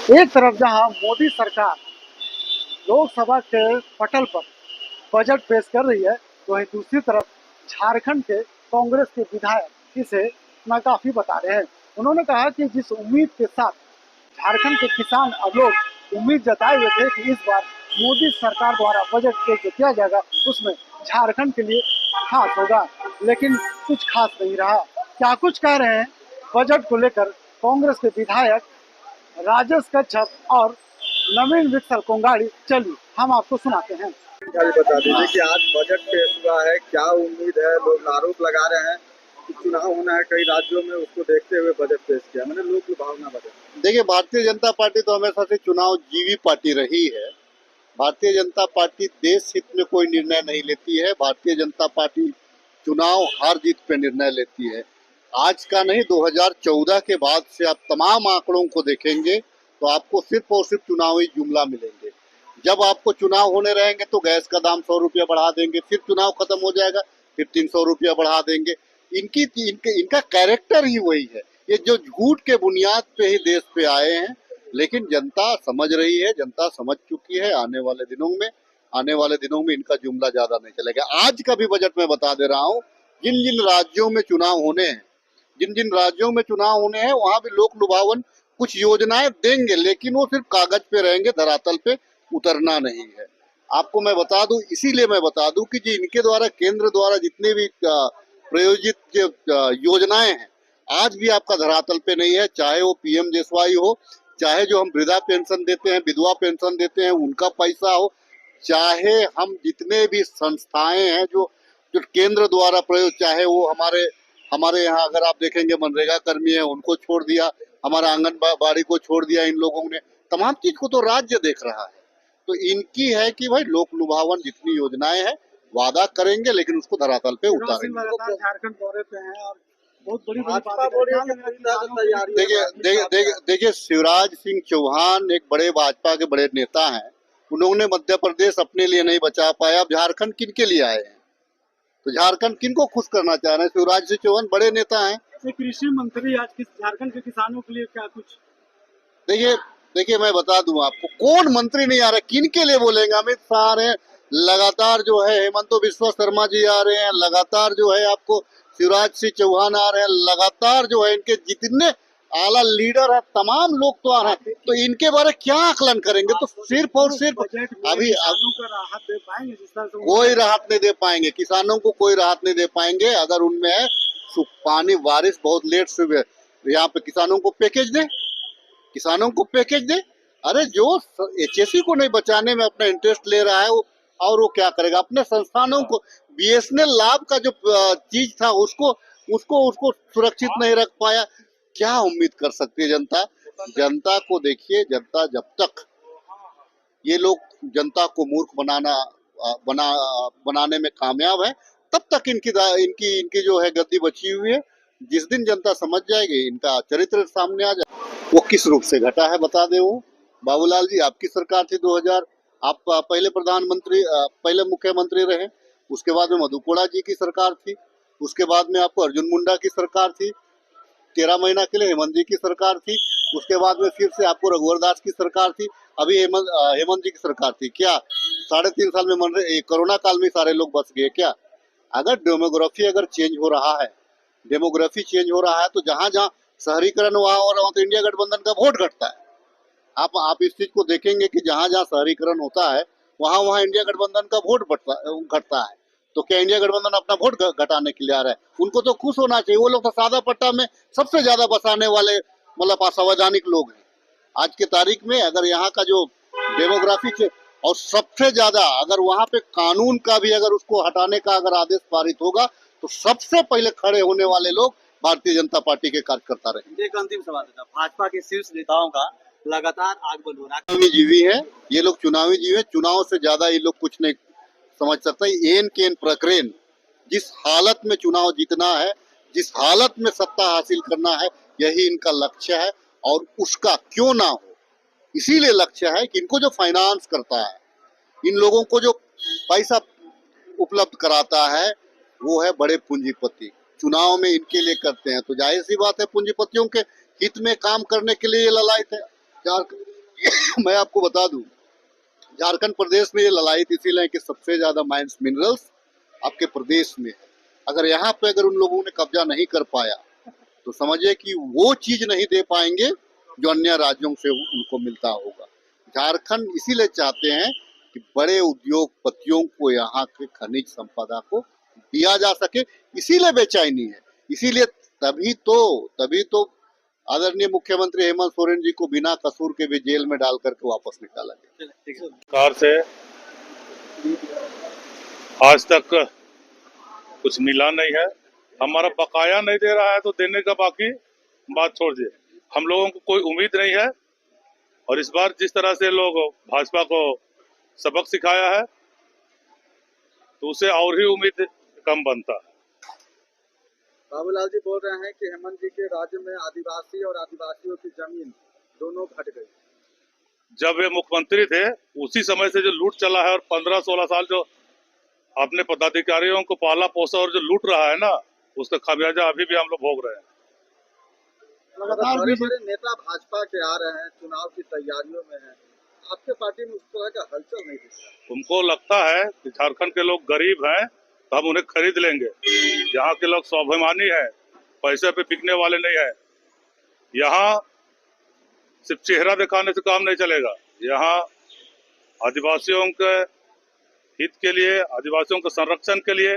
एक तरफ जहां मोदी सरकार लोकसभा के पटल पर बजट पेश कर रही है, तो वहीं दूसरी तरफ झारखंड के कांग्रेस के विधायक इसे नाकाफी बता रहे हैं। उन्होंने कहा कि जिस उम्मीद के साथ झारखंड के किसान और लोग उम्मीद जताए हुए थे कि इस बार मोदी सरकार द्वारा बजट पेश जो किया जाएगा उसमें झारखंड के लिए खास होगा, लेकिन कुछ खास नहीं रहा। क्या कुछ कह रहे हैं बजट को लेकर कांग्रेस के विधायक राजेश कच्छप और नवीन विक्सल कोंगाड़ी, चलिए हम आपको सुनाते हैं। जानकारी बता दीजिए कि आज बजट पेश हुआ है, क्या उम्मीद है? लोग आरोप लगा रहे हैं कि चुनाव होना है कई राज्यों में, उसको देखते हुए बजट पेश किया। मैंने लोक लुभावना बजट। देखिए, भारतीय जनता पार्टी तो हमेशा से चुनाव जीवी पार्टी रही है। भारतीय जनता पार्टी देश हित में कोई निर्णय नहीं लेती है। भारतीय जनता पार्टी चुनाव हार जीत पे निर्णय लेती है। आज का नहीं, 2014 के बाद से आप तमाम आंकड़ों को देखेंगे तो आपको सिर्फ और सिर्फ चुनावी जुमला मिलेंगे। जब आपको चुनाव होने रहेंगे तो गैस का दाम 100 रुपया बढ़ा देंगे, फिर चुनाव खत्म हो जाएगा फिर 300 रुपया बढ़ा देंगे। इनका कैरेक्टर ही वही है। ये जो झूठ के बुनियाद पे ही देश पे आए हैं, लेकिन जनता समझ रही है, जनता समझ चुकी है। आने वाले दिनों में इनका जुमला ज्यादा नहीं चलेगा। आज का भी बजट में बता दे रहा हूँ, जिन जिन राज्यों में चुनाव होने हैं, वहां भी लोक लुभावन कुछ योजनाएं देंगे, लेकिन वो सिर्फ कागज पे रहेंगे, धरातल पे उतरना नहीं है। आपको मैं बता दूं, इसीलिए मैं बता दूं कि जी इनके द्वारा, केंद्र द्वारा जितने भी प्रयोजित जो योजनाएं हैं, आज भी आपका धरातल पे नहीं है। चाहे वो पीएम जेसवाई हो, चाहे जो हम वृद्धा पेंशन देते हैं, विधवा पेंशन देते हैं, उनका पैसा हो, चाहे हम जितने भी संस्थाएं हैं जो जो केंद्र द्वारा प्रयोग, चाहे वो हमारे हमारे यहाँ अगर आप देखेंगे मनरेगा कर्मी है, उनको छोड़ दिया, हमारा आंगनबाड़ी को छोड़ दिया इन लोगों ने। तमाम चीज को तो राज्य देख रहा है। तो इनकी है कि भाई लोक लुभावन जितनी योजनाएं हैं वादा करेंगे, लेकिन उसको धरातल पे उतारेंगे। झारखंड दौरे पे हैं और बहुत बड़ी देखिए, शिवराज सिंह चौहान एक बड़े भाजपा के बड़े नेता हैं। उन्होंने मध्य प्रदेश अपने लिए नहीं बचा पाया, अब झारखंड किन के लिए आए हैं? तो झारखंड किन को खुश करना चाह रहे हैं? शिवराज सिंह चौहान बड़े नेता हैं। कृषि मंत्री आज किस झारखंड के किसानों के लिए क्या कुछ? देखिए, मैं बता दूं आपको, कौन मंत्री नहीं आ रहा, किन के लिए बोलेंगे? अमित शाह आ रहे हैं लगातार, जो है हेमंत बिस्वा शर्मा जी आ रहे हैं लगातार, जो है आपको शिवराज सिंह चौहान आ रहे हैं लगातार, जो है इनके जितने आला लीडर है तमाम लोग तो आ रहे हैं। तो इनके बारे क्या आकलन करेंगे? तो सिर्फ और सिर्फ अभी राहत दे पाएंगे? कोई राहत नहीं दे पाएंगे, किसानों को कोई राहत नहीं दे पाएंगे। अगर उनमें है पानी, बारिश बहुत लेट से हुए, यहाँ पे किसानों को पैकेज दे, किसानों को पैकेज दे। अरे जो एचएससी को नहीं बचाने में अपना इंटरेस्ट ले रहा है वो, और वो क्या करेगा? अपने संस्थानों को, बीएसएनएल लाभ का जो चीज था उसको उसको उसको सुरक्षित नहीं रख पाया। क्या उम्मीद कर सकती है जनता? जनता को देखिए, जनता जब तक ये लोग जनता को मूर्ख बनाने में कामयाब है, तब तक इनकी इनकी जो है गद्दी बची हुई है। जिस दिन जनता समझ जाएगी, इनका चरित्र सामने आ जाए, वो किस रूप से घटा है बता दे वो। बाबूलाल जी, आपकी सरकार थी 2000, आप पहले प्रधानमंत्री, पहले मुख्यमंत्री रहे। उसके बाद में मधु कोड़ा जी की सरकार थी। उसके बाद में आपको अर्जुन मुंडा की सरकार थी। 13 महीना के लिए हेमंत जी की सरकार थी। उसके बाद में फिर से आपको रघुवर दास की सरकार थी। अभी हेमंत जी की सरकार थी। क्या 3.5 साल में कोरोना काल में सारे लोग बच गए क्या? अगर डेमोग्राफी अगर चेंज हो रहा है, डेमोग्राफी चेंज हो रहा है, तो जहां जहां शहरीकरण वहां हो रहा हो तो इंडिया गठबंधन का वोट घटता है। आप इस चीज को देखेंगे कि जहां जहां शहरीकरण होता है वहां वहां इंडिया गठबंधन का वोट घटता है। तो क्या इंडिया गठबंधन अपना वोट घटाने के लिए आ रहा है? उनको तो खुश होना चाहिए। वो लोग तो सादा पट्टा में सबसे ज्यादा बसाने वाले, मतलब असंवैधानिक लोग हैं आज की तारीख में। अगर यहाँ का जो डेमोग्राफी के, और सबसे ज्यादा अगर वहां पे कानून का भी अगर उसको हटाने का अगर आदेश पारित होगा, तो सबसे पहले खड़े होने वाले लोग भारतीय जनता पार्टी के कार्यकर्ता रहे। एक अंतिम सवाल था, भाजपा के शीर्ष नेताओं का लगातार आगमन हो रहा है। चुनावी जीवी है ये लोग, चुनावी जीवी है। चुनाव से ज्यादा ये लोग कुछ नहीं समझ सकता। एन केन प्रकरण, जिस हालत में चुनाव जीतना है, जिस हालत में सत्ता हासिल करना है, यही इनका लक्ष्य है। और उसका क्यों ना हो, इसीलिए लक्ष्य है कि इनको जो फाइनेंस करता है, इन लोगों को जो पैसा उपलब्ध कराता है, वो है बड़े पूंजीपति। चुनाव में इनके लिए करते हैं, तो जाहिर सी बात है पूंजीपतियों के हित में काम करने के लिए ये ललायत है। मैं आपको बता दूं, झारखंड प्रदेश में ये ललायत इसीलिए है कि सबसे ज्यादा माइंस मिनरल्स आपके प्रदेश में है। अगर यहाँ पे अगर उन लोगों ने कब्जा नहीं कर पाया तो समझिए कि वो चीज नहीं दे पाएंगे जो अन्य राज्यों से उनको मिलता होगा। झारखंड इसीलिए चाहते हैं कि बड़े उद्योगपतियों को यहाँ के खनिज संपदा को दिया जा सके, इसीलिए बेचैनी है। इसीलिए तभी तो आदरणीय मुख्यमंत्री हेमंत सोरेन जी को बिना कसूर के भी जेल में डाल करके वापस निकाला गया। सरकार से आज तक कुछ मिला नहीं है। हमारा बकाया नहीं दे रहा है तो देने का बाकी बात छोड़ दिए, हम लोगों को कोई उम्मीद नहीं है। और इस बार जिस तरह से लोग भाजपा को सबक सिखाया है तो उसे और ही उम्मीद कम बनता है। बाबूलाल जी बोल रहे हैं कि हेमंत जी के राज्य में आदिवासी और आदिवासियों की जमीन दोनों घट गई। जब वे मुख्यमंत्री थे उसी समय से जो लूट चला है और 15-16 साल जो अपने पदाधिकारियों को पाला पोसा और जो लूट रहा है ना, उसका खामियाजा अभी भी हम लोग भोग रहे हैं। लगातार बड़े बड़े नेता भाजपा के आ रहे हैं, चुनाव की तैयारियों में हैं, आपके पार्टी में उस तरह का हलचल नहीं दिखता। उनको लगता है कि झारखंड के लोग गरीब हैं तो हम उन्हें खरीद लेंगे। यहाँ के लोग स्वाभिमानी हैं, पैसे पे बिकने वाले नहीं है। यहाँ सिर्फ चेहरा दिखाने से काम नहीं चलेगा। यहाँ आदिवासियों के हित के लिए, आदिवासियों के संरक्षण के लिए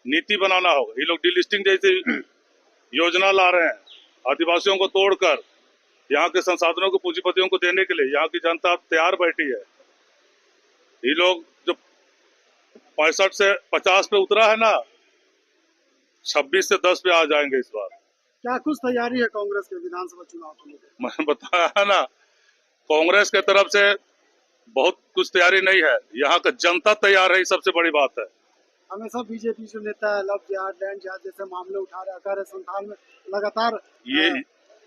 नीति बनाना होगा। ये लोग डीलिस्टिंग जैसी योजना ला रहे हैं आदिवासियों को तोड़कर यहाँ के संसाधनों को पूंजीपतियों को देने के लिए। यहाँ की जनता तैयार बैठी है। ये लोग जो 65 से 50 पे उतरा है ना, 26 से 10 पे आ जाएंगे इस बार। क्या कुछ तैयारी है कांग्रेस के विधानसभा चुनाव को लेकर? मैं बताया ना, कांग्रेस के तरफ से बहुत कुछ तैयारी नहीं है, यहाँ का जनता तैयार है, ये सबसे बड़ी बात है। हमेशा बीजेपी जो नेता है लव जिहाद, लैंड जिहाद जैसे मामले उठा रहे हैं, संथाल में लगातार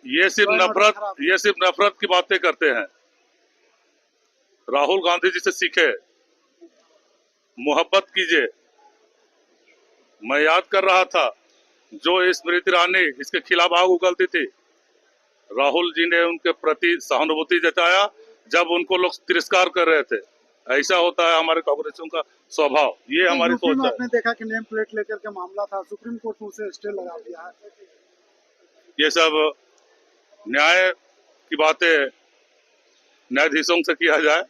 ये सिर्फ नफरत की बातें करते हैं। राहुल गांधी जी से सीखे, मोहब्बत कीजिए। मैं याद कर रहा था जो स्मृति ईरानी इसके खिलाफ आग उगलती थी, राहुल जी ने उनके प्रति सहानुभूति जताया जब उनको लोग तिरस्कार कर रहे थे। ऐसा होता है हमारे कांग्रेसियों का स्वभाव, ये हमारी सोच है। आपने देखा कि नेम प्लेट लेकर के मामला था, सुप्रीम कोर्ट ने उसे स्टे लगा दिया है। ये सब न्याय की बातें न्यायाधीशों से किया जाए।